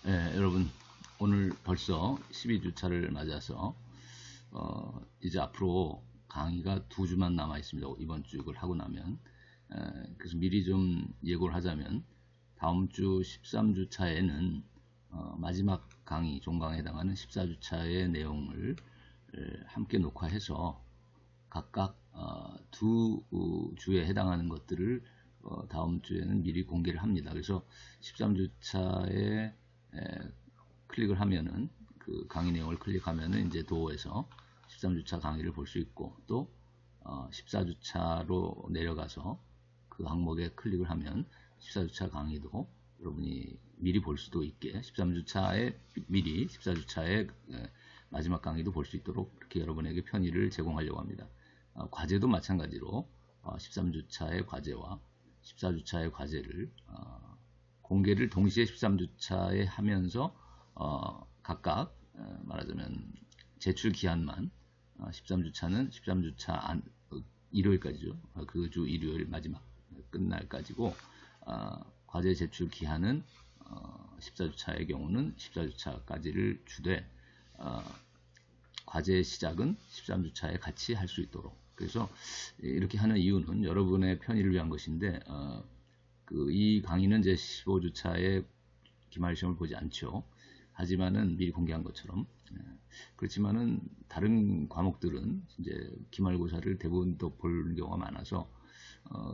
여러분 오늘 벌써 12주차를 맞아서 이제 앞으로 강의가 2주만 남아 있습니다. 이번 주 이걸 하고 나면 그래서 미리 좀 예고를 하자면 다음 주 13주차에는 마지막 강의 종강에 해당하는 14주차의 내용을 함께 녹화해서 각각 두 주에 해당하는 것들을 다음 주에는 미리 공개를 합니다. 그래서 13주차에 클릭을 하면은 그 강의 내용을 클릭하면은 이제 도어에서 13주차 강의를 볼 수 있고, 또 14주차로 내려가서 그 항목에 클릭을 하면 14주차 강의도 여러분이 미리 볼 수도 있게 13주차에 미리 14주차의 마지막 강의도 볼 수 있도록 이렇게 여러분에게 편의를 제공하려고 합니다. 과제도 마찬가지로 13주차의 과제와 14주차의 과제를 공개를 동시에 13주차에 하면서 각각 말하자면 제출 기한만 13주차는 13주차 일요일까지죠. 그 주 일요일 마지막 끝날까지고 과제 제출 기한은 14주차의 경우는 14주차까지를 주되 과제 시작은 13주차에 같이 할 수 있도록, 그래서 이렇게 하는 이유는 여러분의 편의를 위한 것인데 이 강의는 제 15주차에 기말시험을 보지 않죠. 하지만은 미리 공개한 것처럼 그렇지만은 다른 과목들은 이제 기말고사를 대부분 또 볼 경우가 많아서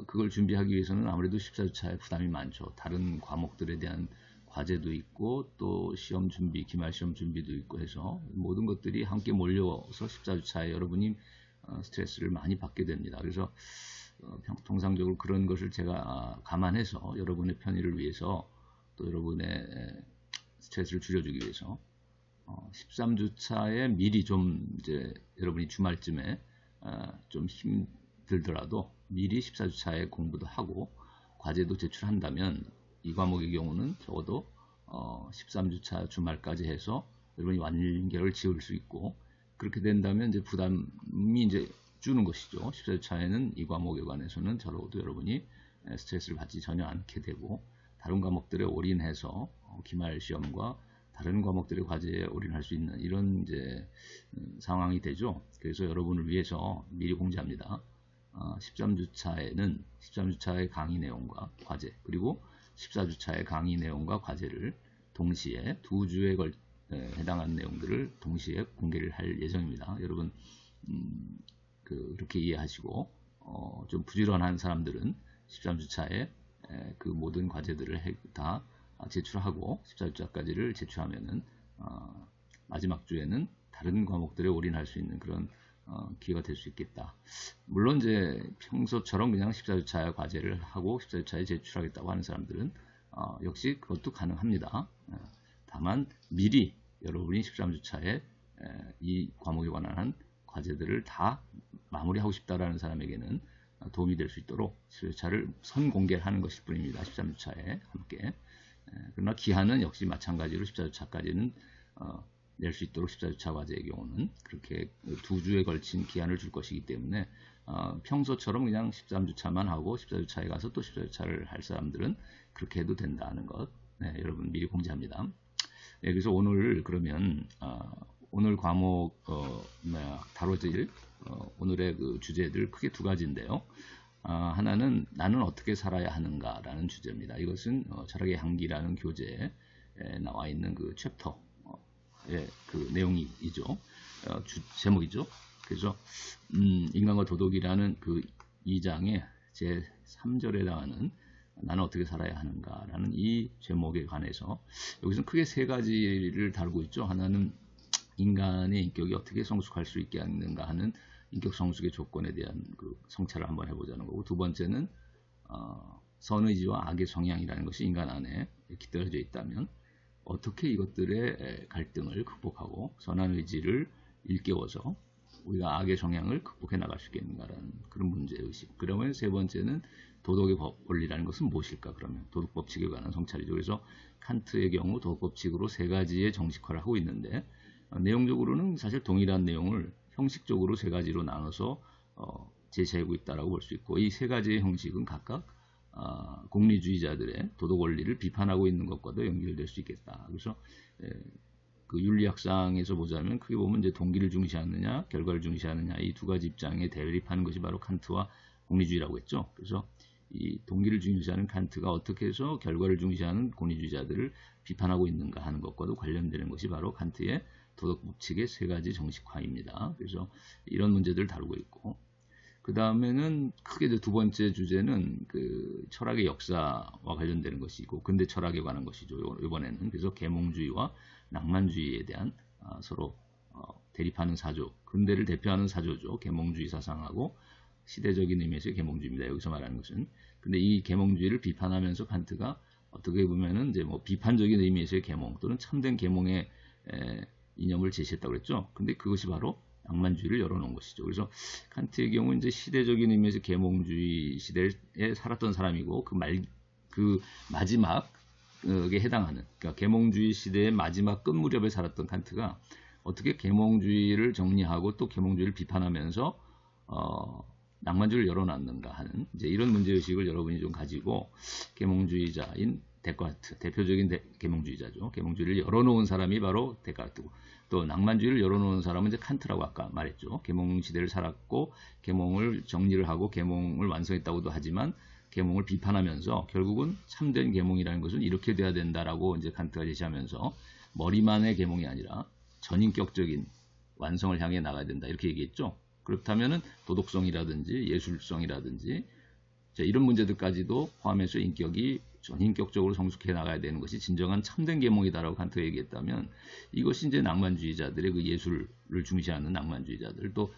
그걸 준비하기 위해서는 아무래도 14주차에 부담이 많죠. 다른 과목들에 대한 과제도 있고 또 시험 준비, 기말시험 준비도 있고 해서 모든 것들이 함께 몰려서 14주차에 여러분이 스트레스를 많이 받게 됩니다. 그래서 통상적으로 그런 것을 제가 감안해서 여러분의 편의를 위해서 또 여러분의 스트레스를 줄여주기 위해서 13주차에 미리 좀 이제 여러분이 주말쯤에 좀 힘들더라도 미리 14주차에 공부도 하고 과제도 제출한다면 이 과목의 경우는 적어도 13주차 주말까지 해서 여러분이 완결을 지을 수 있고, 그렇게 된다면 이제 부담이 이제 주는 것이죠. 14주차에는 이 과목에 관해서는 적어도 여러분이 스트레스를 받지 전혀 않게 되고 다른 과목들에 올인해서 기말 시험과 다른 과목들의 과제에 올인할 수 있는 이런 이제 상황이 되죠. 그래서 여러분을 위해서 미리 공지합니다. 13주차에는 13주차의 강의 내용과 과제, 그리고 14주차의 강의 내용과 과제를 동시에 2주에 해당하는 내용들을 동시에 공개를 할 예정입니다. 여러분 그렇게 이해하시고 좀 부지런한 사람들은 13주차에 그 모든 과제들을 다 제출하고 14주차까지를 제출하면은 마지막 주에는 다른 과목들에 올인할 수 있는 그런 기회가 될 수 있겠다. 물론 이제 평소처럼 그냥 14주차 과제를 하고 14주차에 제출하겠다고 하는 사람들은 역시 그것도 가능합니다. 다만 미리 여러분이 13주차에 이 과목에 관한 과제들을 다 마무리하고 싶다라는 사람에게는 도움이 될 수 있도록 14주차를 선공개를 하는 것일 뿐입니다. 13주차에 함께. 그러나 기한은 역시 마찬가지로 14주차까지는 낼 수 있도록 14주차 과제의 경우는 그렇게 2주에 걸친 기한을 줄 것이기 때문에 평소처럼 그냥 13주차만 하고 14주차에 가서 또 14주차를 할 사람들은 그렇게 해도 된다는 것, 여러분 미리 공지합니다. 그래서 오늘 그러면 오늘 과목 다뤄질 오늘의 그 주제들 크게 두 가지인데요. 하나는 나는 어떻게 살아야 하는가 라는 주제입니다. 이것은 철학의 향기라는 교재에 나와 있는 그 챕터의 그 내용이죠. 제목이죠. 그래서 인간과 도덕이라는 그 2장의 제 3절에 해당하는 나는 어떻게 살아야 하는가 라는 이 제목에 관해서 여기서는 크게 세 가지를 다루고 있죠. 하나는 인간의 인격이 어떻게 성숙할 수 있게 하는가 하는 인격 성숙의 조건에 대한 그 성찰을 한번 해보자는 거고, 두 번째는 선의지와 악의 성향이라는 것이 인간 안에 깃들어져 있다면 어떻게 이것들의 갈등을 극복하고 선한 의지를 일깨워서 우리가 악의 성향을 극복해 나갈 수 있겠는가라는 그런 문제의식. 그러면 세 번째는 도덕의 원리라는 것은 무엇일까? 그러면 도덕 법칙에 관한 성찰이죠. 그래서 칸트의 경우 도덕 법칙으로 세 가지의 정식화를 하고 있는데 내용적으로는 사실 동일한 내용을 형식적으로 세 가지로 나눠서 제시하고 있다라고 볼 수 있고, 이 세 가지의 형식은 각각 공리주의자들의 도덕 원리를 비판하고 있는 것과도 연결될 수 있겠다. 그래서 그 윤리학상에서 보자면 크게 보면 이제 동기를 중시하느냐, 결과를 중시하느냐 이 두 가지 입장에 대립하는 것이 바로 칸트와 공리주의라고 했죠. 그래서 이 동기를 중시하는 칸트가 어떻게 해서 결과를 중시하는 공리주의자들을 비판하고 있는가 하는 것과도 관련되는 것이 바로 칸트의 도덕 법칙의 세 가지 정식화입니다. 그래서 이런 문제들을 다루고 있고, 그 다음에는 크게 이제 두 번째 주제는 그 철학의 역사와 관련되는 것이고 근대 철학에 관한 것이죠. 이번에는 그래서 계몽주의와 낭만주의에 대한 서로 대립하는 사조, 근대를 대표하는 사조죠. 계몽주의 사상하고 시대적인 의미에서의 계몽주의입니다. 여기서 말하는 것은. 근데 이 계몽주의를 비판하면서 칸트가 어떻게 보면은 이제 뭐 비판적인 의미에서의 계몽 또는 참된 계몽의 이념을 제시했다고 그랬죠. 근데 그것이 바로 낭만주의를 열어놓은 것이죠. 그래서 칸트의 경우 이제 시대적인 의미에서 계몽주의 시대에 살았던 사람이고 그 마지막에 해당하는 그러니까 계몽주의 시대의 마지막 끝 무렵에 살았던 칸트가 어떻게 계몽주의를 정리하고 또 계몽주의를 비판하면서 낭만주의를 열어놨는가 하는 이제 이런 문제의식을 여러분이 좀 가지고 계몽주의자인 데카르트, 대표적인 계몽주의자죠. 계몽주의를 열어놓은 사람이 바로 데카르트고 또 낭만주의를 열어놓은 사람은 이제 칸트라고 아까 말했죠. 계몽 시대를 살았고 계몽을 정리를 하고 계몽을 완성했다고도 하지만 계몽을 비판하면서 결국은 참된 계몽이라는 것은 이렇게 돼야 된다라고 이제 칸트가 제시하면서 머리만의 계몽이 아니라 전인격적인 완성을 향해 나가야 된다 이렇게 얘기했죠. 그렇다면은 도덕성이라든지 예술성이라든지 이런 문제들까지도 포함해서 인격이 전인격적으로 성숙해 나가야 되는 것이 진정한 참된 계몽이다라고 칸트가 얘기했다면 이것이 이제 낭만주의자들의 그 예술을 중시하는 낭만주의자들 또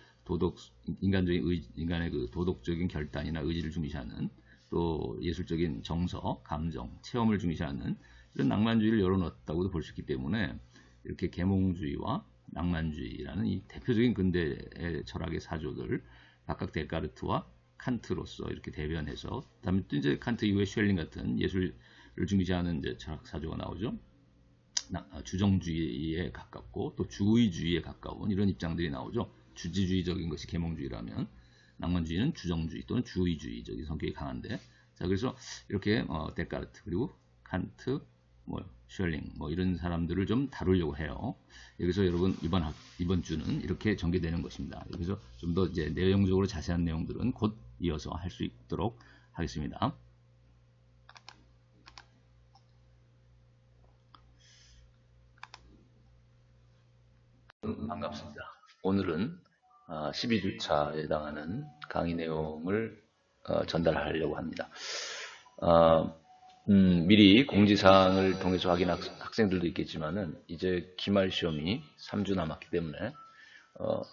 인간의 그 도덕적인 결단이나 의지를 중시하는 또 예술적인 정서, 감정, 체험을 중시하는 이런 낭만주의를 열어놓았다고도 볼 수 있기 때문에 이렇게 계몽주의와 낭만주의라는 이 대표적인 근대의 철학의 사조들 각각 데카르트와 칸트로서 이렇게 대변해서 그다음에 또 이제 칸트 이후에 쉘링 같은 예술을 중시하는 이제 철학 사조가 나오죠. 주정주의에 가깝고 또 주의주의에 가까운 이런 입장들이 나오죠. 주지주의적인 것이 계몽주의라면 낭만주의는 주정주의 또는 주의주의적인 성격이 강한데 자 그래서 이렇게 데카르트 그리고 칸트 쉘링 이런 사람들을 좀 다루려고 해요. 여기서 여러분 이번 주는 이렇게 전개되는 것입니다. 여기서 좀 더 이제 내용적으로 자세한 내용들은 곧 이어서 할 수 있도록 하겠습니다. 반갑습니다. 오늘은 12주차에 해당하는 강의 내용을 전달하려고 합니다. 미리 공지사항을 통해서 확인한 학생들도 있겠지만은 이제 기말 시험이 3주 남았기 때문에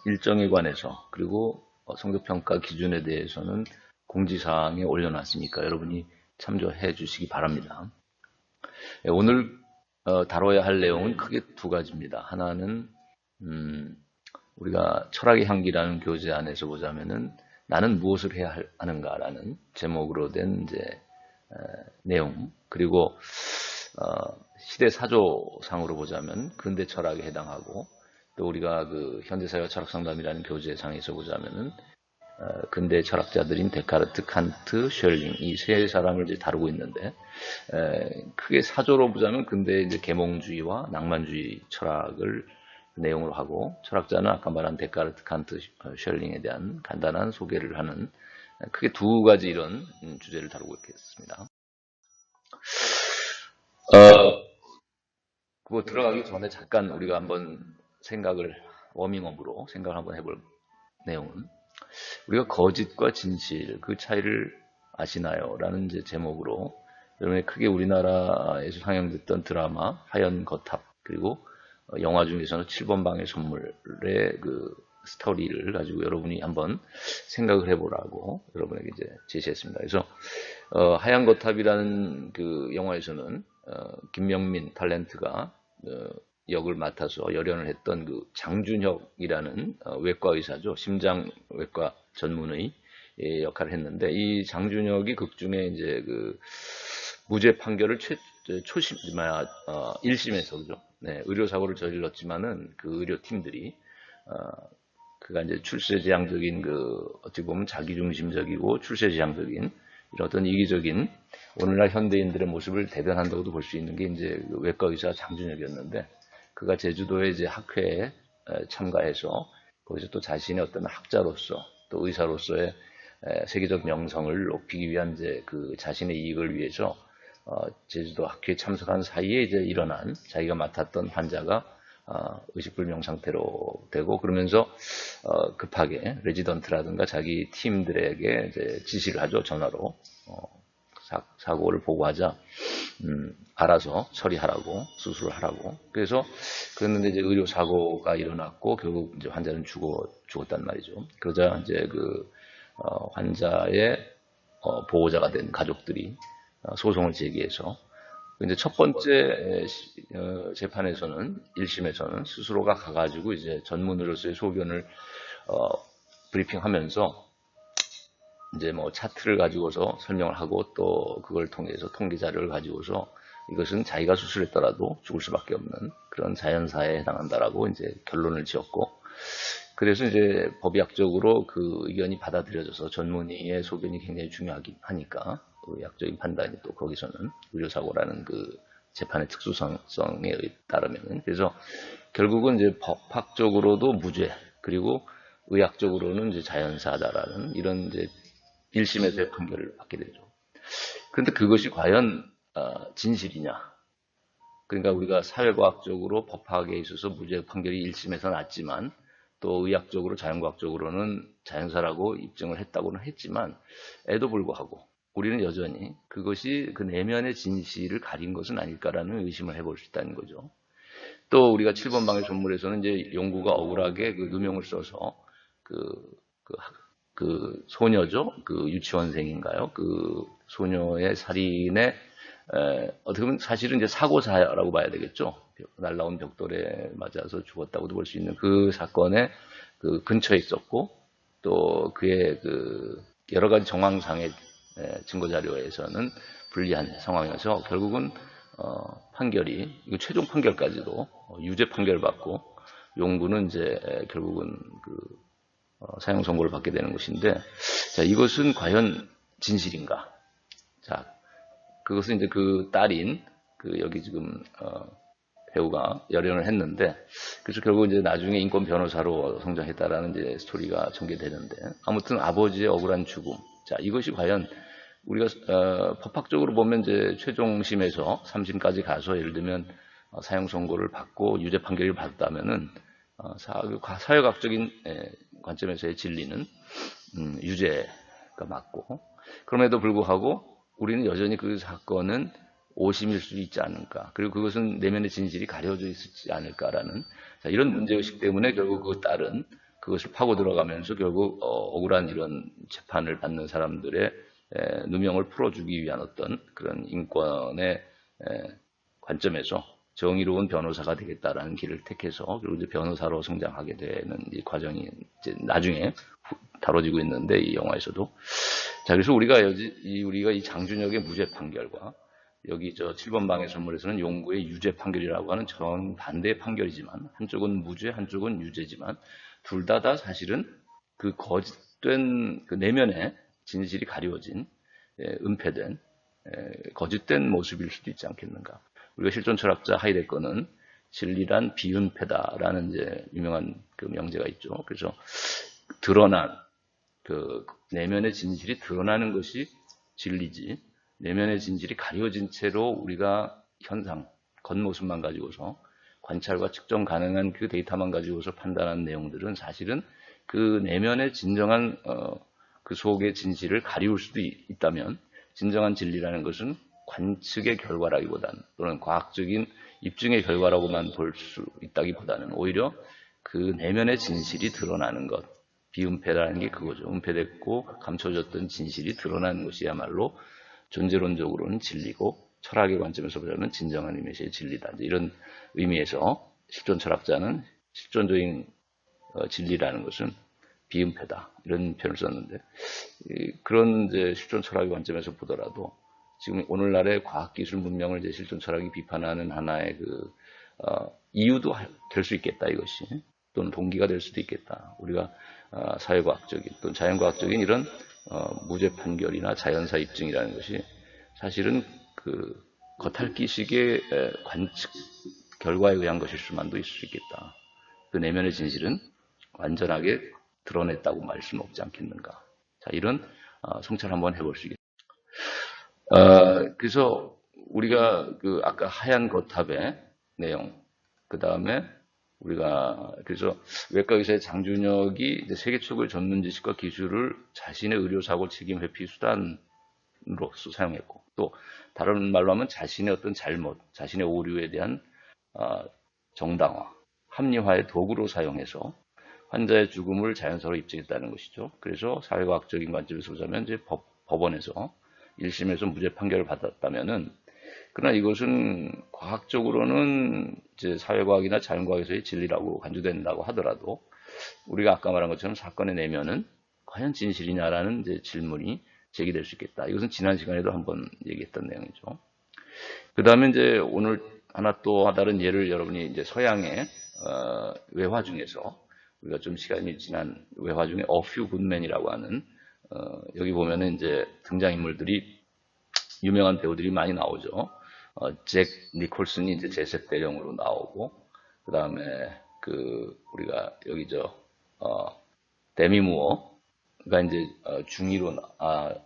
일정에 관해서 그리고 성적평가 기준에 대해서는 공지사항에 올려놨으니까 여러분이 참조해 주시기 바랍니다. 오늘 다뤄야 할 내용은 크게 두 가지입니다. 하나는 우리가 철학의 향기라는 교재 안에서 보자면은 나는 무엇을 해야 하는가라는 제목으로 된 이제 내용 그리고 시대 사조상으로 보자면 근대 철학에 해당하고 또 우리가 그 현대사회 철학상담이라는 교재상에서 보자면은 근대 철학자들인 데카르트, 칸트, 쉘링 이 세 사람을 이제 다루고 있는데 크게 사조로 보자면 근대 이제 계몽주의와 낭만주의 철학을 내용으로 하고 철학자는 아까 말한 데카르트, 칸트, 쉘링에 대한 간단한 소개를 하는 크게 두 가지 이런 주제를 다루고 있겠습니다. 그거 들어가기 전에 잠깐 우리가 한번 워밍업으로 생각을 한번 해볼 내용은 우리가 거짓과 진실 그 차이를 아시나요? 라는 이제 제목으로 여러분이 크게 우리나라에서 상영됐던 드라마 하얀 거탑 그리고 영화 중에서는 7번 방의 선물의 그 스토리를 가지고 여러분이 한번 생각을 해보라고 여러분에게 이제 제시했습니다. 그래서 하얀 거탑이라는 그 영화에서는 김명민 탤런트가 역을 맡아서 열연을 했던 그 장준혁이라는 외과 의사죠. 심장외과 전문의 역할을 했는데 이 장준혁이 극중에 이제 그 무죄 판결을 1심에서 그죠? 네, 의료사고를 저질렀지만은 그 의료팀들이 그가 이제 출세지향적인 어떻게 보면 자기중심적이고 출세지향적인 이런 어떤 이기적인 오늘날 현대인들의 모습을 대변한다고도 볼 수 있는 게 이제 그 외과 의사 장준혁이었는데, 그가 제주도에 이제 학회에 참가해서 거기서 또 자신의 어떤 학자로서 또 의사로서의 세계적 명성을 높이기 위한 이제 그 자신의 이익을 위해서 제주도 학회에 참석한 사이에 이제 일어난 자기가 맡았던 환자가 의식불명 상태로 되고, 그러면서 급하게 레지던트라든가 자기 팀들에게 이제 지시를 하죠. 전화로 사고를 보고하자 알아서 처리하라고, 수술을 하라고. 그래서 그랬는데 이제 의료 사고가 일어났고 결국 이제 환자는 죽었단 말이죠. 그러자 이제 그 환자의 보호자가 된 가족들이 소송을 제기해서, 이제 첫 번째 재판에서는 1심에서는 스스로가 가가지고 이제 전문의로서의 소견을 브리핑하면서 이제 뭐 차트를 가지고서 설명을 하고 또 그걸 통해서 통계 자료를 가지고서 이것은 자기가 수술했더라도 죽을 수밖에 없는 그런 자연사에 해당한다라고 이제 결론을 지었고, 그래서 이제 법의학적으로 그 의견이 받아들여져서 전문의의 소견이 굉장히 중요하긴 하니까 의학적인 판단이 또 거기서는 의료사고라는 그 재판의 특수성에 따르면, 그래서 결국은 이제 법학적으로도 무죄, 그리고 의학적으로는 이제 자연사다라는 이런 이제 1심에서의 판결을 받게 되죠. 그런데 그것이 과연 진실이냐? 그러니까 우리가 사회과학적으로 법학에 있어서 무죄 판결이 1심에서 났지만 또 의학적으로 자연과학적으로는 자연사라고 입증을 했다고는 했지만, 에도 불구하고 우리는 여전히 그것이 그 내면의 진실을 가린 것은 아닐까라는 의심을 해볼 수 있다는 거죠. 또 우리가 7번 방의 전물에서는 이제 용구가 억울하게 그 누명을 써서 그 소녀죠, 그 유치원생인가요? 그 소녀의 살인에 어떻게 보면 사실은 이제 사고사라고 봐야 되겠죠. 날라온 벽돌에 맞아서 죽었다고도 볼 수 있는 그 사건의 그 근처에 있었고, 또 그의 그 여러 가지 정황상의 증거 자료에서는 불리한 상황이어서 결국은 판결이, 이거 최종 판결까지도 유죄 판결을 받고 용구는 이제 결국은 그 사형 선고를 받게 되는 것인데, 자, 이것은 과연 진실인가? 자, 그것은 이제 그 딸인 그 여기 지금 배우가 열연을 했는데, 그래서 결국 이제 나중에 인권 변호사로 성장했다라는 이제 스토리가 전개되는데, 아무튼 아버지의 억울한 죽음. 자, 이것이 과연 우리가 법학적으로 보면 이제 최종심에서 3심까지 가서 예를 들면 사형 선고를 받고 유죄 판결을 받았다면은 사회학적인 관점에서의 진리는 유죄가 맞고, 그럼에도 불구하고 우리는 여전히 그 사건은 오심일 수도 있지 않을까, 그리고 그것은 내면의 진실이 가려져 있지 않을까라는 이런 문제의식 때문에 결국 그 딸은 그것을 파고 들어가면서 결국 억울한 이런 재판을 받는 사람들의 누명을 풀어주기 위한 어떤 그런 인권의 관점에서 정의로운 변호사가 되겠다라는 길을 택해서 그리고 이제 변호사로 성장하게 되는 이 과정이 이제 나중에 다뤄지고 있는데, 이 영화에서도. 자, 그래서 우리가 이 장준혁의 무죄 판결과 여기 저 7번 방의 선물에서는 용구의 유죄 판결이라고 하는 정반대의 판결이지만, 한쪽은 무죄, 한쪽은 유죄지만 둘 다 사실은 그 거짓된 그 내면의 진실이 가리워진 은폐된 거짓된 모습일 수도 있지 않겠는가. 우리가 실존 철학자 하이데거는 진리란 비은폐다라는 이제 유명한 그 명제가 있죠. 그래서 드러난 그 내면의 진실이 드러나는 것이 진리지, 내면의 진실이 가려진 채로 우리가 현상, 겉모습만 가지고서 관찰과 측정 가능한 그 데이터만 가지고서 판단하는 내용들은 사실은 그 내면의 진정한 그 속의 진실을 가리울 수도 있다면, 진정한 진리라는 것은 관측의 결과라기보다는, 또는 과학적인 입증의 결과라고만 볼 수 있다기보다는 오히려 그 내면의 진실이 드러나는 것, 비은폐라는 게 그거죠. 은폐됐고 감춰졌던 진실이 드러나는 것이야말로 존재론적으로는 진리고, 철학의 관점에서 보자면 진정한 의미의 진리다. 이런 의미에서 실존 철학자는 실존적인 진리라는 것은 비은폐다, 이런 표현을 썼는데, 그런 이제 실존 철학의 관점에서 보더라도 지금 오늘날의 과학기술 문명을 이제 실존 철학이 비판하는 하나의 그 이유도 될 수 있겠다, 이것이. 또는 동기가 될 수도 있겠다. 우리가 사회과학적인 또는 자연과학적인 이런 무죄 판결이나 자연사 입증이라는 것이 사실은 그 겉핥기식의 관측 결과에 의한 것일 수만도 있을 수 있겠다. 그 내면의 진실은 완전하게 드러냈다고 말할 수는 없지 않겠는가. 자, 이런 성찰 한번 해볼 수 있겠습니다. 그래서 우리가 그 아까 하얀 거탑의 내용, 그 다음에 우리가 그래서 외과 의사의 장준혁이 이제 세계 최고의 전문 지식과 기술을 자신의 의료사고 책임 회피 수단으로서 사용했고, 또 다른 말로 하면 자신의 어떤 잘못, 자신의 오류에 대한 정당화, 합리화의 도구로 사용해서 환자의 죽음을 자연사로 입증했다는 것이죠. 그래서 사회과학적인 관점에서 보자면 이제 법원에서 1심에서 무죄 판결을 받았다면은, 그러나 이것은 과학적으로는 이제 사회과학이나 자연과학에서의 진리라고 간주된다고 하더라도 우리가 아까 말한 것처럼 사건의 내면은 과연 진실이냐라는 이제 질문이 제기될 수 있겠다. 이것은 지난 시간에도 한번 얘기했던 내용이죠. 그 다음에 이제 오늘 하나 또 다른 예를 여러분이 이제 서양의 외화 중에서 우리가 좀 시간이 지난 외화 중에 A Few Good Men이라고 하는 여기 보면은 이제 등장인물들이 유명한 배우들이 많이 나오죠. 잭 니콜슨이 이제 제셉 대령으로 나오고, 그 다음에 우리가 여기 데미 무어가 이제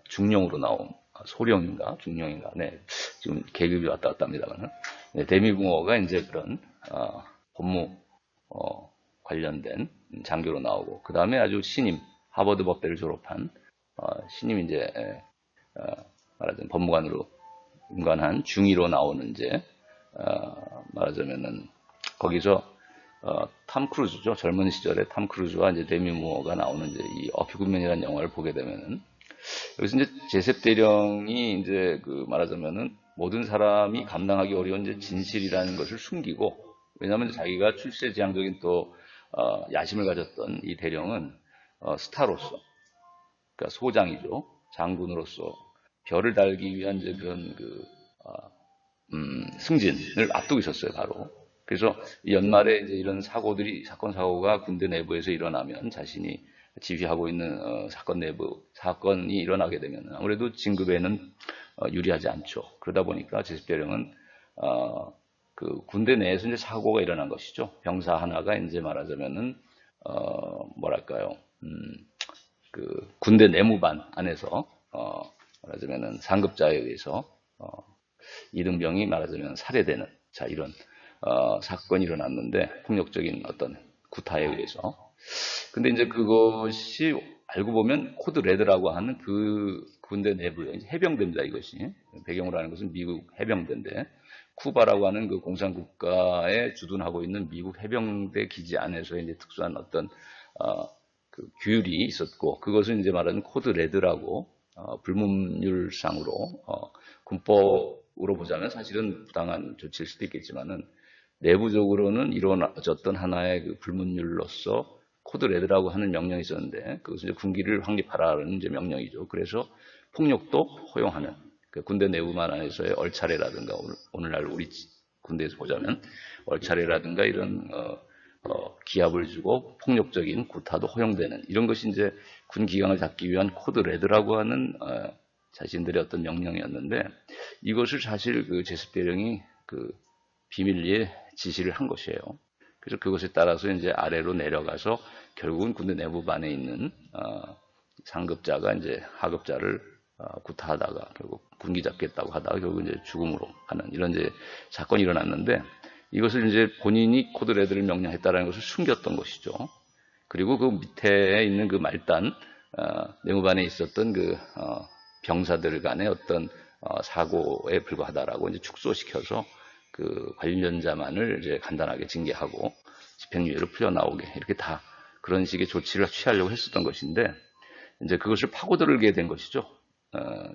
중령으로 나온 소령인가 중령인가, 네, 지금 계급이 왔다 갔다 합니다만, 네, 데미 무어가 이제 그런 법무 관련된 장교로 나오고, 그 다음에 아주 신임 하버드 법대를 졸업한 신임 이제 말하자면 법무관으로 임관한 중위로 나오는 이제 말하자면은 거기서 탐 크루즈죠. 젊은 시절에 탐 크루즈와 이제 데미 무어가 나오는 이제 이 어피굿맨이라는 영화를 보게 되면은, 여기서 이제 제셉 대령이 이제 말하자면은 모든 사람이 감당하기 어려운 이제 진실이라는 것을 숨기고, 왜냐하면 자기가 출세지향적인 또 야심을 가졌던 이 대령은 스타로서, 그러니까 소장이죠. 장군으로서 별을 달기 위한 이제 그런 승진을 앞두고 있었어요, 바로. 그래서 연말에 이제 이런 사건 사고가 군대 내부에서 일어나면, 자신이 지휘하고 있는 사건이 일어나게 되면 아무래도 진급에는 유리하지 않죠. 그러다 보니까 제습 대령은 군대 내에서 이제 사고가 일어난 것이죠. 병사 하나가 이제 말하자면은 뭐랄까요, 군대 내무반 안에서 말하자면은 상급자에 의해서 이등병이 말하자면 살해되는, 자, 이런 사건이 일어났는데, 폭력적인 어떤 구타에 의해서. 근데 이제 그것이 알고 보면 코드 레드라고 하는 그 군대 내부에 해병대입니다. 이것이 배경으로 하는 것은 미국 해병대인데, 쿠바라고 하는 그 공산국가에 주둔하고 있는 미국 해병대 기지 안에서 이제 특수한 어떤 규율이 있었고, 그것은 이제 말하는 코드 레드라고 불문율상으로 군법으로 보자면 사실은 부당한 조치일 수도 있겠지만은, 내부적으로는 이루어졌던 하나의 그 불문율로서 코드 레드라고 하는 명령이 있었는데, 그것은 이제 군기를 확립하라는 이제 명령이죠. 그래서 폭력도 허용하는 군대 내부만 안에서의 얼차례라든가, 오늘날 우리 군대에서 보자면 얼차례라든가 이런 기합을 주고 폭력적인 구타도 허용되는, 이런 것이 이제 군 기강을 잡기 위한 코드 레드라고 하는 자신들의 어떤 명령이었는데, 이것을 사실 제습 대령이 비밀리에 지시를 한 것이에요. 그래서 그것에 따라서 이제 아래로 내려가서 결국은 군대 내부반에 있는 상급자가 이제 하급자를 구타하다가 결국 군기 잡겠다고 하다가 결국 이제 죽음으로 가는 이런 이제 사건이 일어났는데, 이것을 이제 본인이 코드 레드를 명령했다라는 것을 숨겼던 것이죠. 그리고 그 밑에 있는 그 말단 내무반에 있었던 병사들 간의 어떤 사고에 불과하다라고 이제 축소시켜서 관련자만을 이제 간단하게 징계하고 집행유예로 풀려나오게, 이렇게 다 그런 식의 조치를 취하려고 했었던 것인데, 이제 그것을 파고들게 된 것이죠.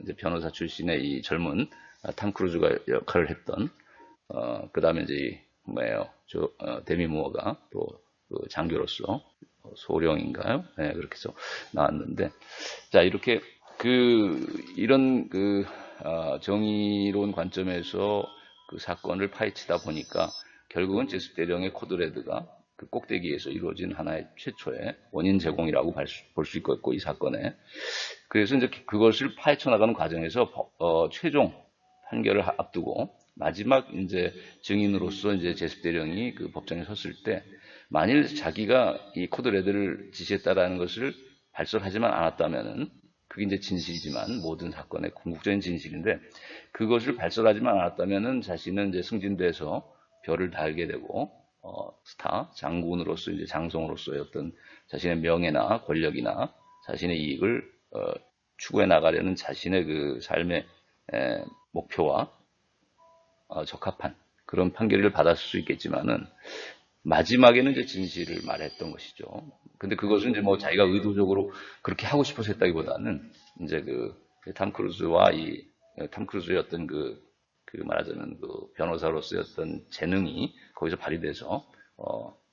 이제 변호사 출신의 이 젊은 탐 크루즈가 역할을 했던, 그 다음에 이제 데미 무어가 또 장교로서 소령인가요? 네, 그렇게 해서 나왔는데, 자, 이렇게 이런 정의로운 관점에서 사건을 파헤치다 보니까 결국은 제습 대령의 코드 레드가 그 꼭대기에서 이루어진 하나의 최초의 원인 제공이라고 볼 수 있겠고, 이 사건에. 그래서 이제 그것을 파헤쳐 나가는 과정에서 최종 판결을 앞두고 마지막 이제 증인으로서 이제 제습 대령이 그 법정에 섰을 때, 만일 자기가 이 코드레드를 지시했다라는 것을 발설하지만 않았다면은, 그게 이제 진실이지만 모든 사건의 궁극적인 진실인데, 그것을 발설하지만 않았다면은 자신은 이제 승진돼서 별을 달게 되고, 스타 장군으로서 이제 장성으로서의 어떤 자신의 명예나 권력이나 자신의 이익을 추구해 나가려는 자신의 그 삶의 목표와 적합한 그런 판결을 받았을 수 있겠지만은, 마지막에는 이제 진실을 말했던 것이죠. 근데 그것은 이제 뭐 자기가 의도적으로 그렇게 하고 싶어서 했다기보다는, 이제 탐 크루즈의 어떤 말하자면 그 변호사로서의 어떤 재능이 거기서 발휘돼서,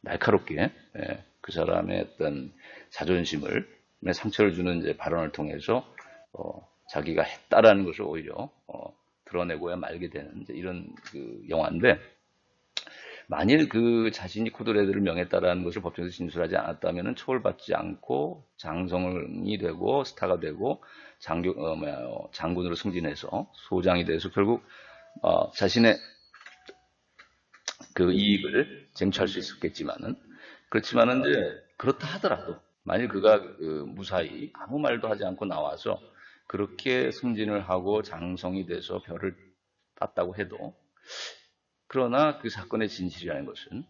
날카롭게, 그 사람의 어떤 자존심을, 상처를 주는 이제 발언을 통해서, 자기가 했다라는 것을 오히려, 드러내고야 말게 되는 이제 이런 그 영화인데, 만일 그 자신이 코드레드를 명했다라는 것을 법정에서 진술하지 않았다면 처벌받지 않고 장성이 되고 스타가 되고 장군으로 승진해서 소장이 돼서 결국 자신의 그 이익을 쟁취할 수 있었겠지만은, 그렇지만은 이제 그렇다 하더라도 만일 그가 무사히 아무 말도 하지 않고 나와서 그렇게 승진을 하고 장성이 돼서 별을 땄다고 해도, 그러나 그 사건의 진실이라는 것은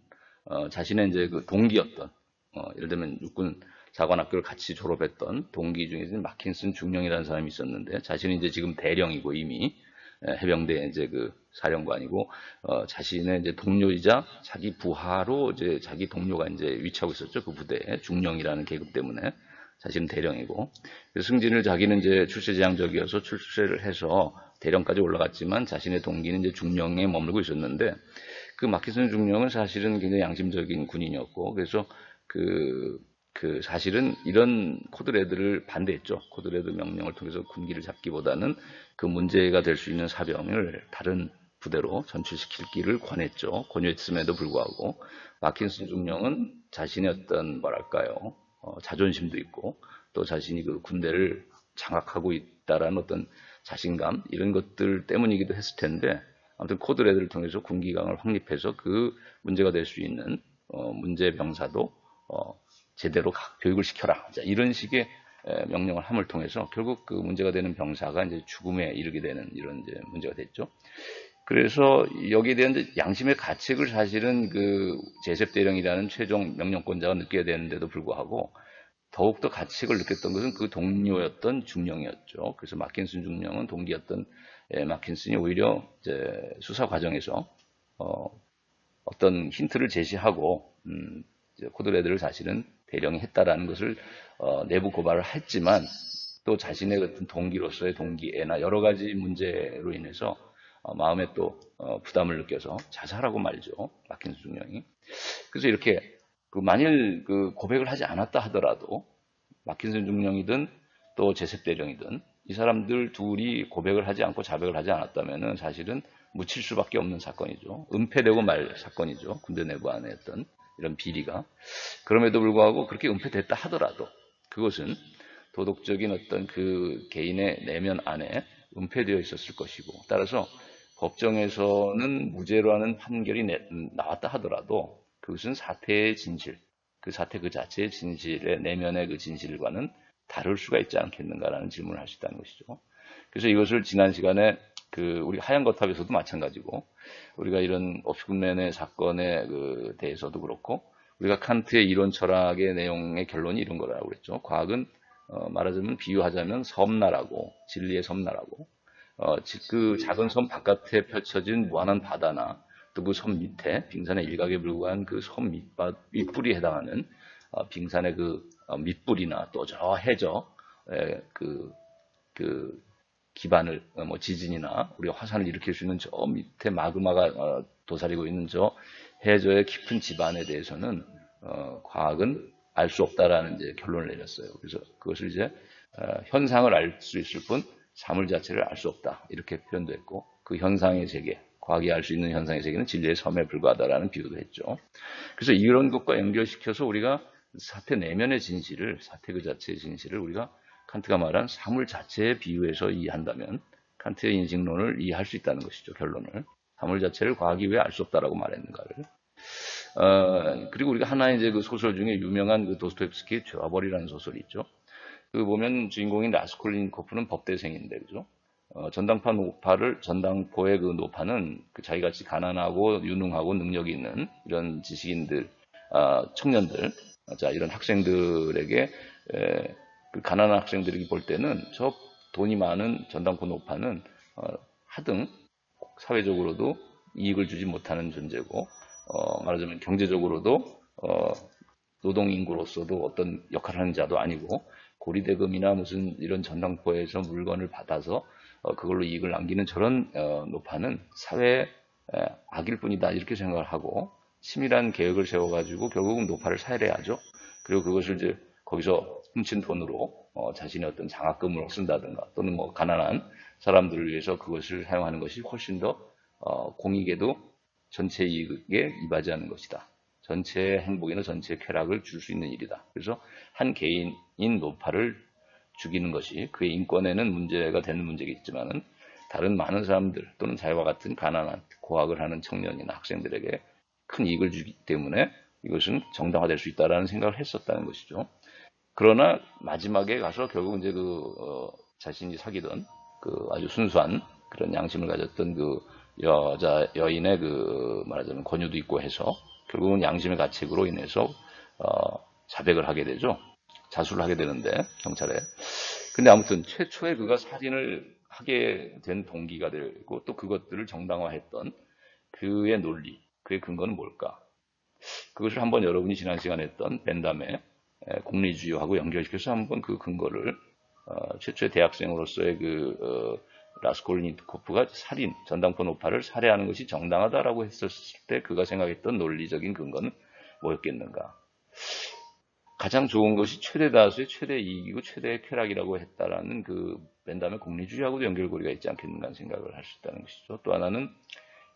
자신의 이제 그 동기였던, 예를 들면 육군 사관학교를 같이 졸업했던 동기 중에서 마킨슨 중령이라는 사람이 있었는데, 자신은 이제 지금 대령이고 이미 해병대 이제 그 사령관이고, 자신의 이제 동료이자 자기 부하로 이제 자기 동료가 이제 위치하고 있었죠. 그 부대에 중령이라는 계급 때문에 자신은 대령이고, 그래서 승진을 자기는 이제 출세지향적이어서 출세를 해서 대령까지 올라갔지만 자신의 동기는 이제 중령에 머물고 있었는데, 그 마키슨 중령은 사실은 굉장히 양심적인 군인이었고, 그래서 사실은 이런 코드레드를 반대했죠. 코드레드 명령을 통해서 군기를 잡기보다는 그 문제가 될 수 있는 사병을 다른 부대로 전출시키기를 권유했음에도 불구하고, 마킨슨 중령은 자신의 어떤 뭐랄까요, 자존심도 있고 또 자신이 그 군대를 장악하고 있다라는 어떤 자신감, 이런 것들 때문이기도 했을 텐데, 아무튼 코드레드를 통해서 군기강을 확립해서 그 문제가 될 수 있는 문제 병사도 제대로 교육을 시켜라, 이런 식의 명령을 함을 통해서 결국 그 문제가 되는 병사가 이제 죽음에 이르게 되는 이런 이제 문제가 됐죠. 그래서 여기에 대한 양심의 가책을 사실은 그 제셉 대령이라는 최종 명령권자가 느껴야 되는데도 불구하고, 더욱더 가책을 느꼈던 것은 그 동료였던 중령이었죠. 그래서 마킨슨 중령은 동기였던 마킨슨이 오히려 이제 수사 과정에서 어떤 힌트를 제시하고, 이제 코드레드를 사실은 대령이 했다라는 것을 내부 고발을 했지만, 또 자신의 같은 동기로서의 동기애나 여러 가지 문제로 인해서 마음에 또 부담을 느껴서 자살하고 말죠. 마킨슨 중령이. 그래서 이렇게 만일 그 고백을 하지 않았다 하더라도, 마킨슨 중령이든 또 제셉 대령이든 이 사람들 둘이 고백을 하지 않고 자백을 하지 않았다면은 사실은 묻힐 수밖에 없는 사건이죠. 은폐되고 말 사건이죠. 군대 내부 안에 어떤 이런 비리가. 그럼에도 불구하고 그렇게 은폐됐다 하더라도 그것은 도덕적인 어떤 그 개인의 내면 안에 은폐되어 있었을 것이고, 따라서 법정에서는 무죄로 하는 판결이 나왔다 하더라도 그것은 사태의 진실, 그 사태 그 자체의 진실의 내면의 그 진실과는 다를 수가 있지 않겠는가라는 질문을 할 수 있다는 것이죠. 그래서 이것을 지난 시간에 우리 하얀 거탑에서도 마찬가지고, 우리가 이런 오피군맨의 사건에 대해서도 그렇고, 우리가 칸트의 이론 철학의 내용의 결론이 이런 거라고 그랬죠. 과학은 말하자면 비유하자면 섬나라고, 진리의 섬나라고, 그 작은 섬 바깥에 펼쳐진 무한한 바다나 또 그 섬 밑에 빙산의 일각에 불과한 그 섬 밑불이 해당하는 빙산의 그 밑불이나 또 저 해저 그 기반을 지진이나 우리가 화산을 일으킬 수 있는 저 밑에 마그마가 도사리고 있는 저 해저의 깊은 지반에 대해서는 과학은 알 수 없다라는 이제 결론을 내렸어요. 그래서 그것을 이제 현상을 알 수 있을 뿐 사물 자체를 알 수 없다, 이렇게 표현도 했고, 그 현상의 세계, 과학이 알 수 있는 현상의 세계는 진리의 섬에 불과하다라는 비유도 했죠. 그래서 이런 것과 연결시켜서 우리가 사태 내면의 진실을, 사태 그 자체의 진실을 우리가 칸트가 말한 사물 자체에 비유해서 이해한다면 칸트의 인식론을 이해할 수 있다는 것이죠. 결론을. 사물 자체를 과학이 왜 알 수 없다라고 말했는가를. 그리고 우리가 하나의 이제 그 소설 중에 유명한 그 도스토옙스키의 죄와벌이라는 소설이 있죠. 그 보면 주인공인 라스콜린코프는 법대생인데, 그죠? 전당포의 그 노파는 그 자기같이 가난하고 유능하고 능력이 있는 이런 지식인들, 청년들, 자, 이런 학생들에게, 그 가난한 학생들이 볼 때는 저 돈이 많은 전당포 노파는, 하등 사회적으로도 이익을 주지 못하는 존재고, 말하자면 경제적으로도, 노동인구로서도 어떤 역할을 하는 자도 아니고, 고리대금이나 무슨 이런 전당포에서 물건을 받아서 그걸로 이익을 남기는 저런 노파는 사회의 악일 뿐이다 이렇게 생각을 하고 치밀한 계획을 세워가지고 결국은 노파를 살해하죠. 그리고 그것을 이제 거기서 훔친 돈으로 자신의 어떤 장학금으로 쓴다든가 또는 뭐 가난한 사람들을 위해서 그것을 사용하는 것이 훨씬 더 공익에도 전체 이익에 이바지하는 것이다. 전체의 행복이나 전체의 쾌락을 줄 수 있는 일이다. 그래서 한 개인인 노파를 죽이는 것이 그의 인권에는 문제가 되는 문제겠지만은 다른 많은 사람들 또는 자기와 같은 가난한 고학을 하는 청년이나 학생들에게 큰 이익을 주기 때문에 이것은 정당화될 수 있다라는 생각을 했었다는 것이죠. 그러나 마지막에 가서 결국 이제 자신이 사귀던 그 아주 순수한 그런 양심을 가졌던 그 여인의 그 말하자면 권유도 있고 해서 결국은 양심의 가책으로 인해서 자백을 하게 되죠. 자수를 하게 되는데 경찰에. 근데 아무튼 최초에 그가 살인을 하게 된 동기가 되고 또 그것들을 정당화했던 그의 논리, 그의 근거는 뭘까? 그것을 한번 여러분이 지난 시간에 했던 벤담의 공리주의하고 연결시켜서 한번 그 근거를 최초의 대학생으로서의 라스콜니코프가 전당포 노파를 살해하는 것이 정당하다라고 했었을 때 그가 생각했던 논리적인 근거는 뭐였겠는가? 가장 좋은 것이 최대 다수의 최대 이익이고 최대의 쾌락이라고 했다라는 그 벤담의 공리주의하고도 연결고리가 있지 않겠는가 생각을 할 수 있다는 것이죠. 또 하나는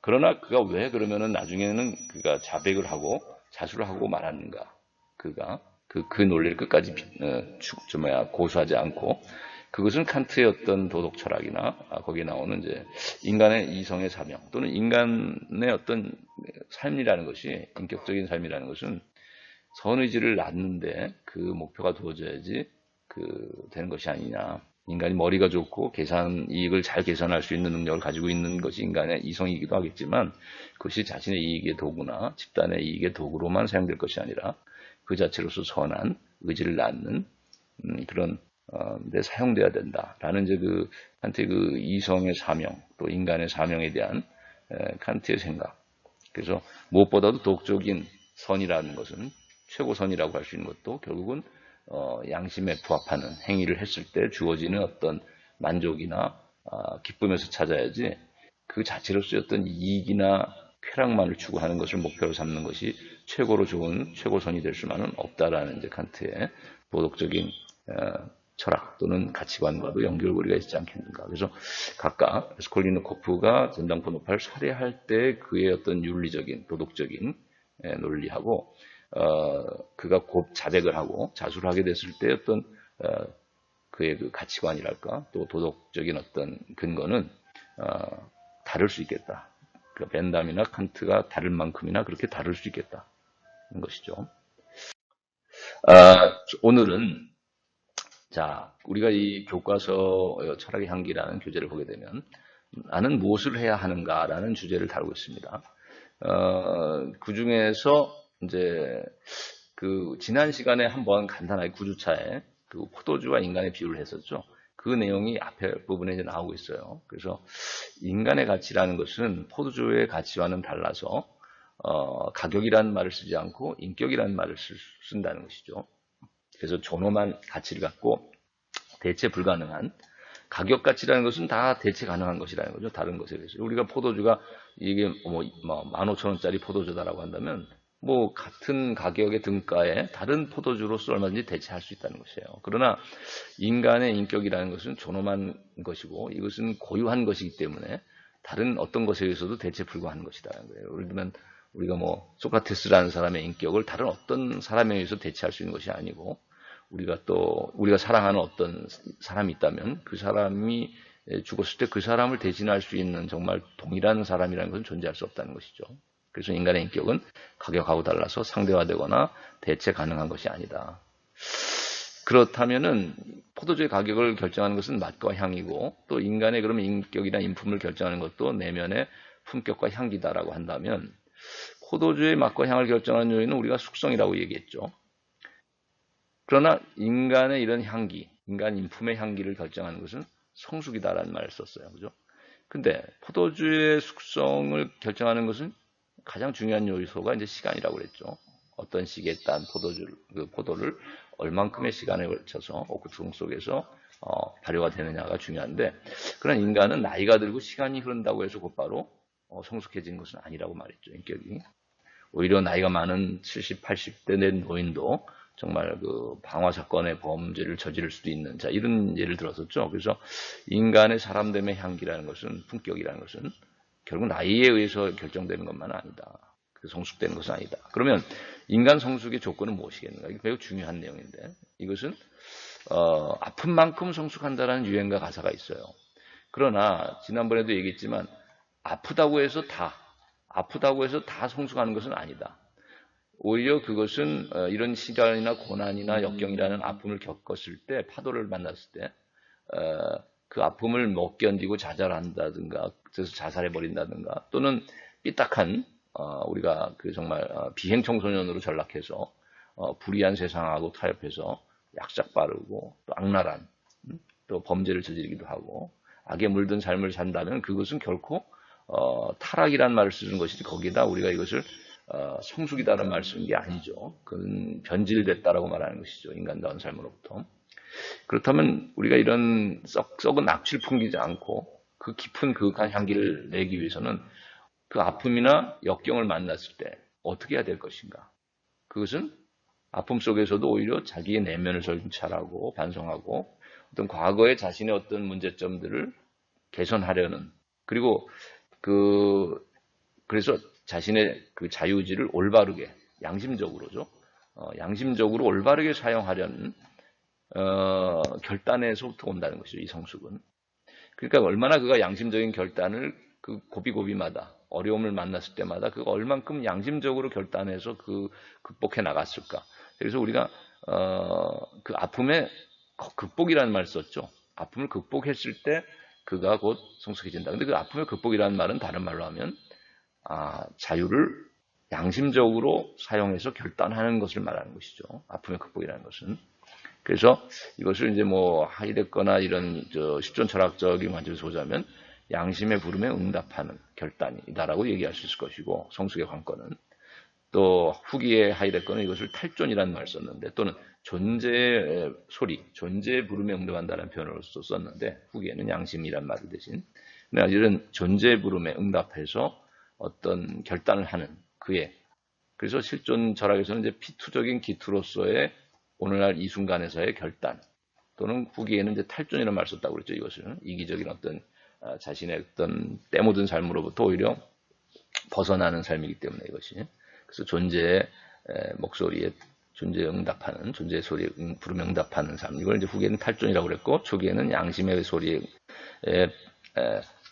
그러나 그가 왜 그러면은 나중에는 그가 자백을 하고 자수를 하고 말았는가? 그가 그 논리를 끝까지 고수하지 않고 그것은 칸트의 어떤 도덕 철학이나 거기에 나오는 이제 인간의 이성의 사명 또는 인간의 어떤 삶이라는 것이 인격적인 삶이라는 것은 선의지를 낳는데 그 목표가 두어져야지 되는 것이 아니냐. 인간이 머리가 좋고 이익을 잘 계산할 수 있는 능력을 가지고 있는 것이 인간의 이성이기도 하겠지만 그것이 자신의 이익의 도구나 집단의 이익의 도구로만 사용될 것이 아니라 그 자체로서 선한 의지를 낳는 그런 데 사용돼야 된다라는 이제 칸트의 이성의 사명 또 인간의 사명에 대한 칸트의 생각. 그래서 무엇보다도 도덕적인 선이라는 것은 최고선이라고 할 수 있는 것도 결국은 양심에 부합하는 행위를 했을 때 주어지는 어떤 만족이나 기쁨에서 찾아야지 그 자체로서의 어떤 이익이나 쾌락만을 추구하는 것을 목표로 삼는 것이 최고로 좋은 최고선이 될 수만은 없다라는 이제 칸트의 도덕적인 철학 또는 가치관과도 연결고리가 있지 않겠는가. 그래서 각각 스콜리노코프가 전당포 노파를 살해할 때 그의 어떤 윤리적인 도덕적인 논리하고 그가 곧 자백을 하고 자수를 하게 됐을 때 어떤 그의 그 가치관이랄까 또 도덕적인 어떤 근거는 다를 수 있겠다. 벤담이나 칸트가 다를 만큼이나 그렇게 다를 수 있겠다는 것이죠. 오늘은 자 우리가 이 교과서 철학의 향기라는 교재를 보게 되면 나는 무엇을 해야 하는가라는 주제를 다루고 있습니다. 그 중에서 이제 지난 시간에 한번 간단하게 9주차에 포도주와 인간의 비유를 했었죠. 그 내용이 앞에 부분에 이제 나오고 있어요. 그래서 인간의 가치라는 것은 포도주의 가치와는 달라서 가격이라는 말을 쓰지 않고 인격이라는 말을 쓴다는 것이죠. 그래서 존엄한 가치를 갖고 대체 불가능한 가격 가치라는 것은 다 대체 가능한 것이라는 거죠. 다른 것에 비해서. 우리가 포도주가 이게 15,000원짜리 포도주다라고 한다면 같은 가격의 등가에 다른 포도주로서 얼마든지 대체할 수 있다는 것이에요. 그러나 인간의 인격이라는 것은 존엄한 것이고 이것은 고유한 것이기 때문에 다른 어떤 것에 의해서도 대체 불가하는 것이다라는 거예요. 예를 들면 우리가 뭐 소크라테스라는 사람의 인격을 다른 어떤 사람에 의해서 대체할 수 있는 것이 아니고, 우리가 사랑하는 어떤 사람이 있다면 그 사람이 죽었을 때 그 사람을 대신할 수 있는 정말 동일한 사람이라는 것은 존재할 수 없다는 것이죠. 그래서 인간의 인격은 가격하고 달라서 상대화되거나 대체 가능한 것이 아니다. 그렇다면은 포도주의 가격을 결정하는 것은 맛과 향이고, 또 인간의 그러면 인격이나 인품을 결정하는 것도 내면의 품격과 향기다라고 한다면, 포도주의 맛과 향을 결정하는 요인은 우리가 숙성이라고 얘기했죠. 그러나 인간의 이런 향기, 인간 인품의 향기를 결정하는 것은 성숙이다라는 말을 썼어요. 그죠? 근데 포도주의 숙성을 결정하는 것은 가장 중요한 요소가 이제 시간이라고 그랬죠. 어떤 시기에 딴 포도를 얼만큼의 시간에 걸쳐서 오크통 속에서 발효가 되느냐가 중요한데, 그런 인간은 나이가 들고 시간이 흐른다고 해서 곧바로 성숙해진 것은 아니라고 말했죠. 인격이. 오히려 나이가 많은 70, 80대 된 노인도 정말 그 방화 사건의 범죄를 저지를 수도 있는, 자, 이런 예를 들었었죠. 그래서 인간의 사람됨의 향기라는 것은, 품격이라는 것은 결국 나이에 의해서 결정되는 것만 아니다. 성숙되는 것은 아니다. 그러면 인간 성숙의 조건은 무엇이겠는가? 이게 매우 중요한 내용인데, 이것은 아픈 만큼 성숙한다라는 유행가 가사가 있어요. 그러나 지난번에도 얘기했지만 아프다고 해서 다 성숙하는 것은 아니다. 오히려 그것은 이런 시련이나 고난이나 역경이라는 아픔을 겪었을 때, 파도를 만났을 때 그 아픔을 못 견디고 자살한다든가, 그래서 자살해버린다든가, 또는 삐딱한 우리가 그 정말 비행 청소년으로 전락해서 불의한 세상하고 타협해서 약삭 빠르고 또 악랄한 또 범죄를 저지르기도 하고 악에 물든 삶을 산다면, 그것은 결코 타락이라는 말을 쓰는 것이지, 거기다 우리가 이것을 성숙이다라는 말을 쓰는 게 아니죠. 그건 변질됐다라고 말하는 것이죠. 인간다운 삶으로부터. 그렇다면 우리가 이런 썩은 악취를 풍기지 않고 그 깊은 그윽한 향기를 내기 위해서는 그 아픔이나 역경을 만났을 때 어떻게 해야 될 것인가? 그것은 아픔 속에서도 오히려 자기의 내면을 성찰하고 반성하고, 어떤 과거의 자신의 어떤 문제점들을 개선하려는, 그리고 그래서 자신의 그 자유의지를 올바르게, 양심적으로죠. 양심적으로 올바르게 사용하려는 결단에서부터 온다는 것이죠. 이 성숙은. 그러니까 얼마나 그가 양심적인 결단을 그 고비고비마다, 어려움을 만났을 때마다 그가 얼만큼 양심적으로 결단해서 극복해 나갔을까. 그래서 우리가 그 아픔의 극복이라는 말을 썼죠. 아픔을 극복했을 때 그가 곧 성숙해진다. 근데 그 아픔의 극복이라는 말은 다른 말로 하면 자유를 양심적으로 사용해서 결단하는 것을 말하는 것이죠. 아픔의 극복이라는 것은. 그래서 이것을 이제 뭐 하이데거나 이런 실존 철학적인 관점에서 보자면 양심의 부름에 응답하는 결단이다라고 얘기할 수 있을 것이고, 성숙의 관건은. 또 후기의 하이데거는 이것을 탈존이라는 말을 썼는데, 또는 존재의 소리, 존재의 부름에 응답한다는 표현으로 썼는데, 후기에는 양심이란 말을 대신 이런 존재의 부름에 응답해서 어떤 결단을 하는 그래서 실존 철학에서는 이제 피투적인 기투로서의 오늘날 이 순간에서의 결단, 또는 후기에는 이제 탈존이라는 말을 썼다고 그랬죠. 이것은 이기적인 어떤 자신의 어떤 때묻은 삶으로부터 오히려 벗어나는 삶이기 때문에, 이것이. 그래서 존재의 목소리에, 존재에 응답하는, 존재의 소리에 부르며 응답하는 삶. 이걸 이제 후기에는 탈존이라고 그랬고, 초기에는 양심의 소리에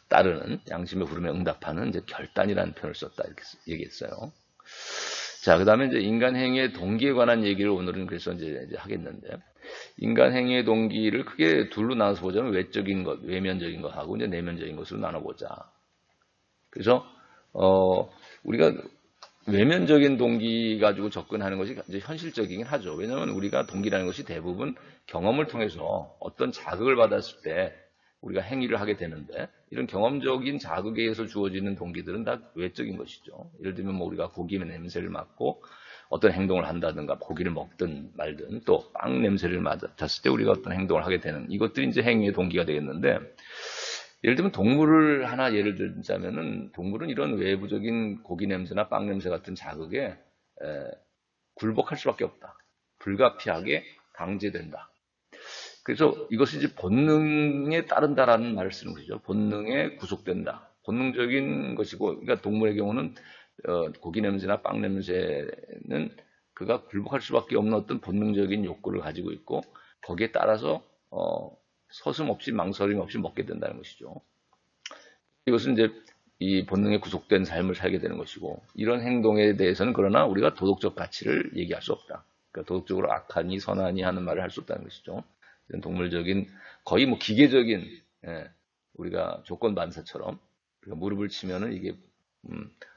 따르는, 양심의 부름에 응답하는 이제 결단이라는 표현을 썼다, 이렇게 얘기했어요. 자, 그 다음에 이제 인간 행위의 동기에 관한 얘기를 오늘은 그래서 이제 하겠는데, 인간 행위의 동기를 크게 둘로 나눠서 보자면 외적인 것, 외면적인 것하고 이제 내면적인 것으로 나눠보자. 그래서 우리가 외면적인 동기 가지고 접근하는 것이 이제 현실적이긴 하죠. 왜냐하면 우리가 동기라는 것이 대부분 경험을 통해서 어떤 자극을 받았을 때 우리가 행위를 하게 되는데, 이런 경험적인 자극에 의해서 주어지는 동기들은 다 외적인 것이죠. 예를 들면 뭐 우리가 고기의 냄새를 맡고 어떤 행동을 한다든가, 고기를 먹든 말든, 또 빵 냄새를 맡았을 때 우리가 어떤 행동을 하게 되는, 이것들이 이제 행위의 동기가 되겠는데, 예를 들면 동물을 하나 예를 들자면은, 동물은 이런 외부적인 고기 냄새나 빵 냄새 같은 자극에 굴복할 수밖에 없다. 불가피하게 강제된다. 그래서 이것이 이제 본능에 따른다라는 말을 쓰는 것이죠. 본능에 구속된다. 본능적인 것이고, 그러니까 동물의 경우는 고기 냄새나 빵 냄새는 그가 굴복할 수밖에 없는 어떤 본능적인 욕구를 가지고 있고 거기에 따라서 서슴없이 망설임 없이 먹게 된다는 것이죠. 이것은 이제 이 본능에 구속된 삶을 살게 되는 것이고 이런 행동에 대해서는 그러나 우리가 도덕적 가치를 얘기할 수 없다. 그러니까 도덕적으로 악하니 선하니 하는 말을 할 수 없다는 것이죠. 이런 동물적인 거의 뭐 기계적인 우리가 조건 반사처럼 그러니까 무릎을 치면은 이게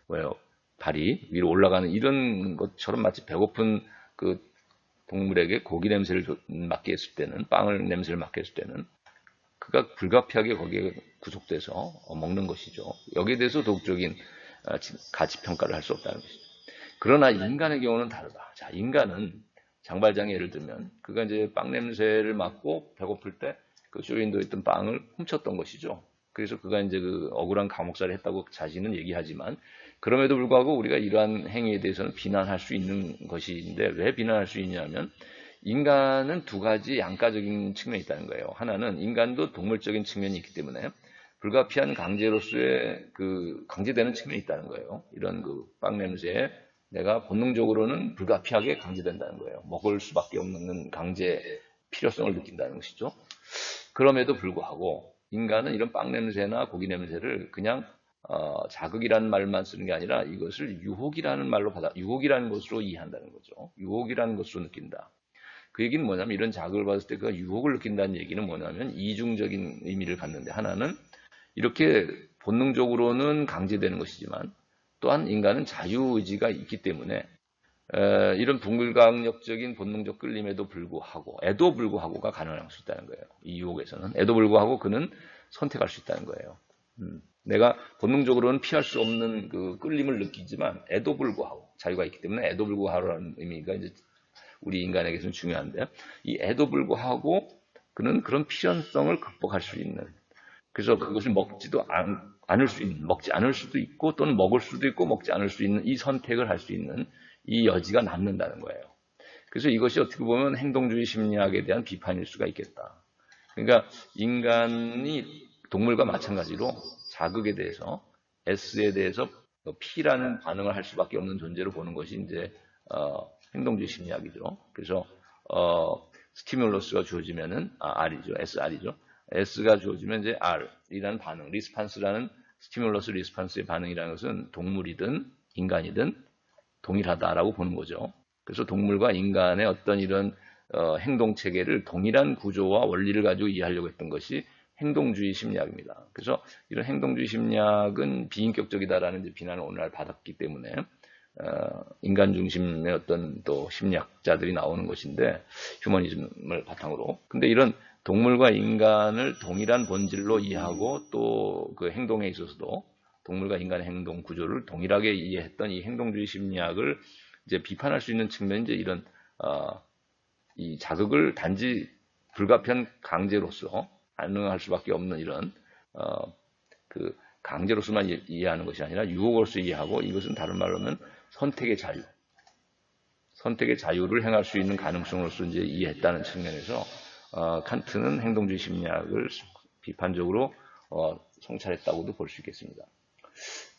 뭐예요? 발이 위로 올라가는 이런 것처럼 마치 배고픈 그 동물에게 고기 냄새를 맡게 했을 때는 빵을 냄새를 맡게 했을 때는 그가 불가피하게 거기에 구속돼서 먹는 것이죠. 여기에 대해서 도덕적인 가치 평가를 할 수 없다는 것이죠. 그러나 인간의 경우는 다르다. 자, 인간은 장발장의 예를 들면 그가 이제 빵 냄새를 맡고 배고플 때 그 쇼윈도에 있던 빵을 훔쳤던 것이죠. 그래서 그가 이제 그 억울한 감옥살이를 했다고 자신은 얘기하지만 그럼에도 불구하고 우리가 이러한 행위에 대해서는 비난할 수 있는 것인데 왜 비난할 수 있냐면 인간은 두 가지 양가적인 측면이 있다는 거예요. 하나는 인간도 동물적인 측면이 있기 때문에 불가피한 강제로서의 그 강제되는 측면이 있다는 거예요. 이런 그 빵 냄새에 내가 본능적으로는 불가피하게 강제된다는 거예요. 먹을 수밖에 없는 강제 필요성을 느낀다는 것이죠. 그럼에도 불구하고 인간은 이런 빵 냄새나 고기 냄새를 그냥 자극이라는 말만 쓰는 게 아니라 이것을 유혹이라는 말로 유혹이라는 것으로 이해한다는 거죠. 유혹이라는 것으로 느낀다. 그 얘기는 뭐냐면 이런 자극을 받을 때 그 유혹을 느낀다는 얘기는 뭐냐면 이중적인 의미를 갖는데 하나는 이렇게 본능적으로는 강제되는 것이지만 또한 인간은 자유의지가 있기 때문에 이런 불가항력적인 본능적 끌림에도 불구하고가 가능할 수 있다는 거예요. 이 유혹에서는 에도 불구하고 그는 선택할 수 있다는 거예요. 내가 본능적으로는 피할 수 없는 그 끌림을 느끼지만 에도 불구하고 자유가 있기 때문에 에도 불구하고라는 의미가 이제 우리 인간에게서는 중요한데 이 에도 불구하고 그는 그런 필연성을 극복할 수 있는 그래서 그것을 먹지 않을 수도 있고 또는 먹을 수도 있고 먹지 않을 수 있는 이 선택을 할 수 있는 이 여지가 남는다는 거예요. 그래서 이것이 어떻게 보면 행동주의 심리학에 대한 비판일 수가 있겠다. 그러니까 인간이 동물과 마찬가지로 자극에 대해서 S에 대해서 P라는 반응을 할 수밖에 없는 존재로 보는 것이 이제 행동주의 심리학이죠. 그래서 스티뮬러스가 주어지면은 R이죠. SR이죠. S가 주어지면 이제 R이라는 반응, 리스판스라는 스티뮬러스 리스판스의 반응이라는 것은 동물이든 인간이든 동일하다라고 보는 거죠. 그래서 동물과 인간의 어떤 이런 행동 체계를 동일한 구조와 원리를 가지고 이해하려고 했던 것이 행동주의 심리학입니다. 그래서 이런 행동주의 심리학은 비인격적이다라는 비난을 오늘날 받았기 때문에 인간 중심의 어떤 또 심리학자들이 나오는 것인데 휴머니즘을 바탕으로. 근데 이런 동물과 인간을 동일한 본질로 이해하고 또 그 행동에 있어서도 동물과 인간의 행동 구조를 동일하게 이해했던 이 행동주의 심리학을 이제 비판할 수 있는 측면이 이제 이런 이 자극을 단지 불가피한 강제로서 반응할 수밖에 없는 이런 그 강제로서만 이해하는 것이 아니라 유혹으로서 이해하고 이것은 다른 말로 하면 선택의 자유를 행할 수 있는 가능성으로서 이제 이해했다는 측면에서 칸트는 행동주의 심리학을 비판적으로 성찰했다고도 볼 수 있겠습니다.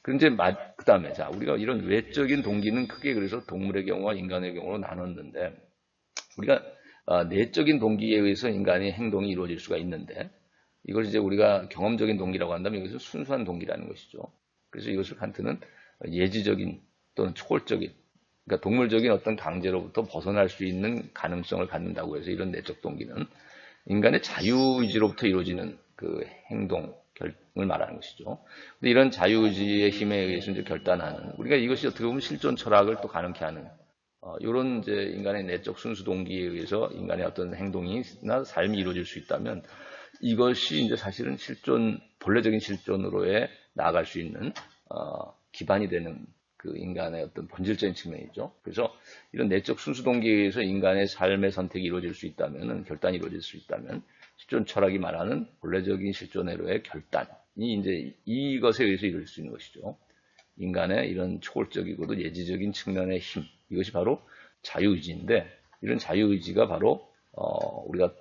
그런데 그 다음에 자 우리가 이런 외적인 동기는 크게 그래서 동물의 경우와 인간의 경우로 나눴는데 우리가 내적인 동기에 의해서 인간의 행동이 이루어질 수가 있는데 이걸 이제 우리가 경험적인 동기라고 한다면 이것은 순수한 동기라는 것이죠. 그래서 이것을 칸트는 예지적인 또는 초월적인 그러니까 동물적인 어떤 강제로부터 벗어날 수 있는 가능성을 갖는다고 해서 이런 내적 동기는 인간의 자유의지로부터 이루어지는 그 행동 결정을 말하는 것이죠. 근데 이런 자유의지의 힘에 의해서 이제 결단하는 우리가 이것이 어떻게 보면 실존 철학을 또 가능케 하는 이런 이제 인간의 내적 순수 동기에 의해서 인간의 어떤 행동이나 삶이 이루어질 수 있다면 이것이 이제 사실은 본래적인 실존으로의 나아갈 수 있는 기반이 되는 그 인간의 어떤 본질적인 측면이죠. 그래서 이런 내적 순수 동기에 의해서 인간의 삶의 선택이 이루어질 수 있다면, 결단이 이루어질 수 있다면, 실존 철학이 말하는 본래적인 실존으로의 결단이 이제 이것에 의해서 이루어질 수 있는 것이죠. 인간의 이런 초월적이고도 예지적인 측면의 힘, 이것이 바로 자유의지인데, 이런 자유의지가 바로 우리가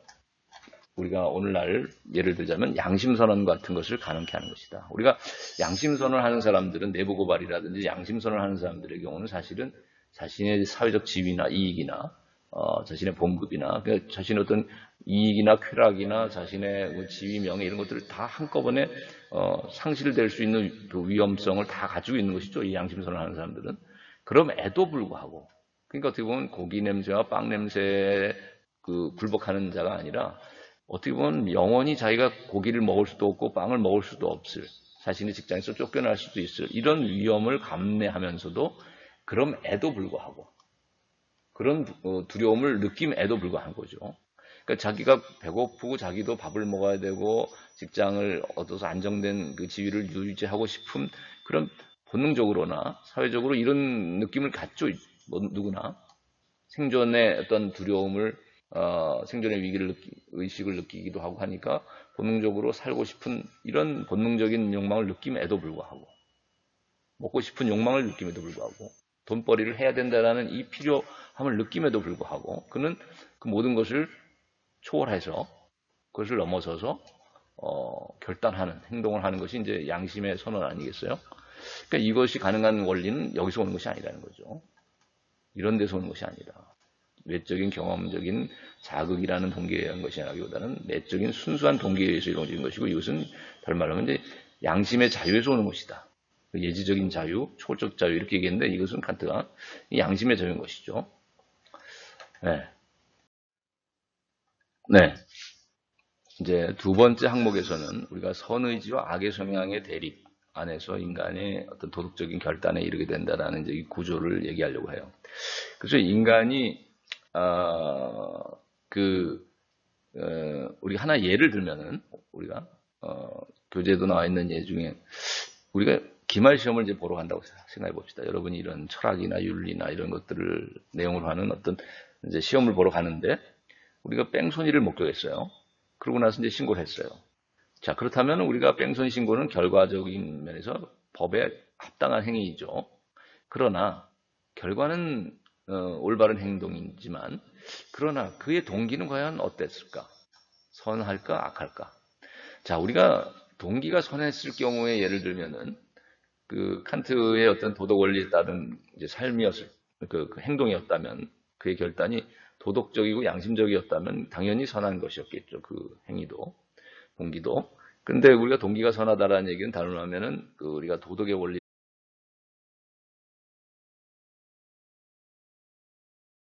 우리가 오늘날 예를 들자면 양심선언 같은 것을 가능케 하는 것이다. 우리가 양심선언을 하는 사람들은 내부 고발이라든지 양심선언을 하는 사람들의 경우는 사실은 자신의 사회적 지위나 이익이나 자신의 봉급이나 그러니까 자신의 어떤 이익이나 쾌락이나 자신의 뭐 지위, 명예 이런 것들을 다 한꺼번에 상실될 수 있는 그 위험성을 다 가지고 있는 것이죠. 이 양심선언을 하는 사람들은. 그럼에도 불구하고 그러니까 어떻게 보면 고기 냄새와 빵 냄새에 그 굴복하는 자가 아니라 어떻게 보면 영원히 자기가 고기를 먹을 수도 없고 빵을 먹을 수도 없을 자신의 직장에서 쫓겨날 수도 있을 이런 위험을 감내하면서도 그럼에도 불구하고 그런 두려움을 느낌에도 불구한 거죠. 그러니까 자기가 배고프고 자기도 밥을 먹어야 되고 직장을 얻어서 안정된 그 지위를 유지하고 싶은 그런 본능적으로나 사회적으로 이런 느낌을 갖죠. 뭐 누구나 생존의 어떤 두려움을 생존의 위기를 의식을 느끼기도 하고 하니까 본능적으로 살고 싶은 이런 본능적인 욕망을 느낌에도 불구하고 먹고 싶은 욕망을 느낌에도 불구하고 돈벌이를 해야 된다라는 이 필요함을 느낌에도 불구하고 그는 그 모든 것을 초월해서 그것을 넘어서서 결단하는 행동을 하는 것이 이제 양심의 선언 아니겠어요? 그러니까 이것이 가능한 원리는 여기서 오는 것이 아니라는 거죠. 이런 데서 오는 것이 아니라 외적인 경험적인 자극이라는 동기에 의한 것이 아니라기보다는 내적인 순수한 동기에 의해서 이루어지는 것이고 이것은 다른 말로 하면 이제 양심의 자유에서 오는 것이다. 예지적인 자유, 초월적 자유 이렇게 얘기했는데 이것은 칸트가 양심의 자유인 것이죠. 네. 네. 이제 두 번째 항목에서는 우리가 선의지와 악의 성향의 대립 안에서 인간의 어떤 도덕적인 결단에 이르게 된다라는 이제 이 구조를 얘기하려고 해요. 그래서 인간이 우리 하나 예를 들면은 우리가 교재도 나와 있는 예 중에 우리가 기말 시험을 이제 보러 간다고 생각해 봅시다. 여러분이 이런 철학이나 윤리나 이런 것들을 내용으로 하는 어떤 이제 시험을 보러 가는데 우리가 뺑소니를 목격했어요. 그러고 나서 이제 신고를 했어요. 자, 그렇다면 우리가 뺑소니 신고는 결과적인 면에서 법에 합당한 행위이죠. 그러나 결과는 올바른 행동이지만 그러나 그의 동기는 과연 어땠을까? 선할까? 악할까? 자, 우리가 동기가 선했을 경우에 예를 들면은 그 칸트의 어떤 도덕 원리에 따른 이제 삶이었을 그 행동이었다면 그의 결단이 도덕적이고 양심적이었다면 당연히 선한 것이었겠죠. 그 행위도 동기도. 근데 우리가 동기가 선하다라는 얘기는 다른 말하면은 그 우리가 도덕의 원리